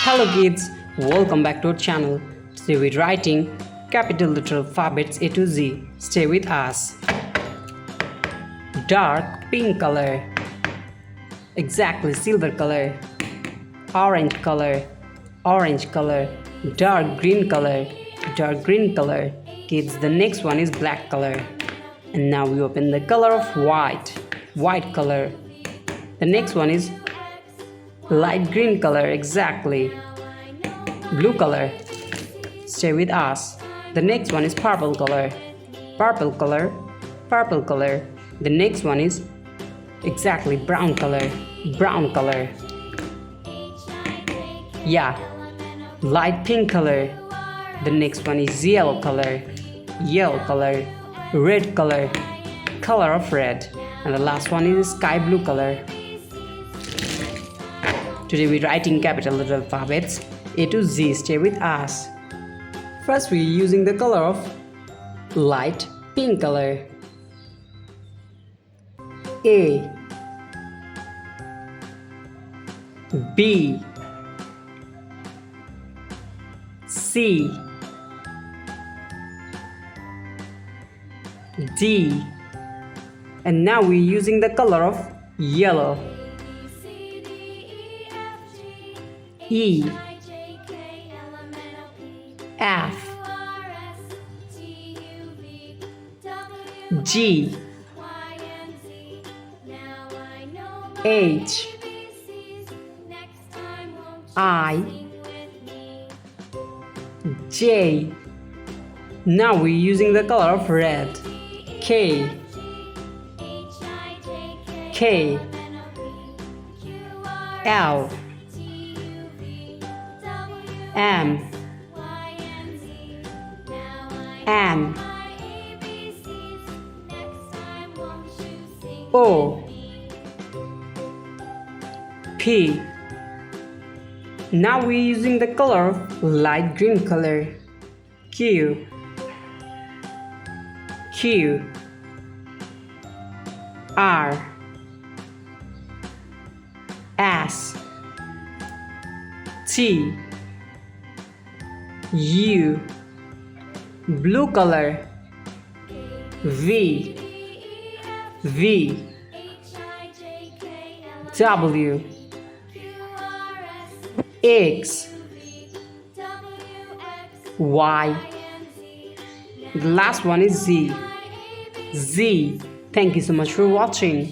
Hello kids, welcome back to our channel. Today we're writing capital letter alphabets A to Z. Stay with us. Dark pink color. Exactly silver color. Orange color. Orange color. Dark green color. Dark green color. Kids, the next one is black color. And now we open the color of white. White color. The next one is light green color. Exactly. Blue color. Stay with us. The next one is purple color. Purple color. Purple color. The next one is exactly brown color. Brown color. Yeah. Light pink color. The next one is yellow color. Yellow color. Red color. Color of red. And the last one is sky blue color. Today we're writing capital letter alphabets A to Z. Stay with us. First we're using the color of light pink color. A, B, C, D, and now we're using the color of yellow. E, F, G, H, I, J. Now we're using the color of red. K, K, L, M, N, O, P. Now we're using the color of light green color. Q, Q, R, S, T, U, blue color. V, V, W, X, Y. The last one is Z. Z. Thank you so much for watching.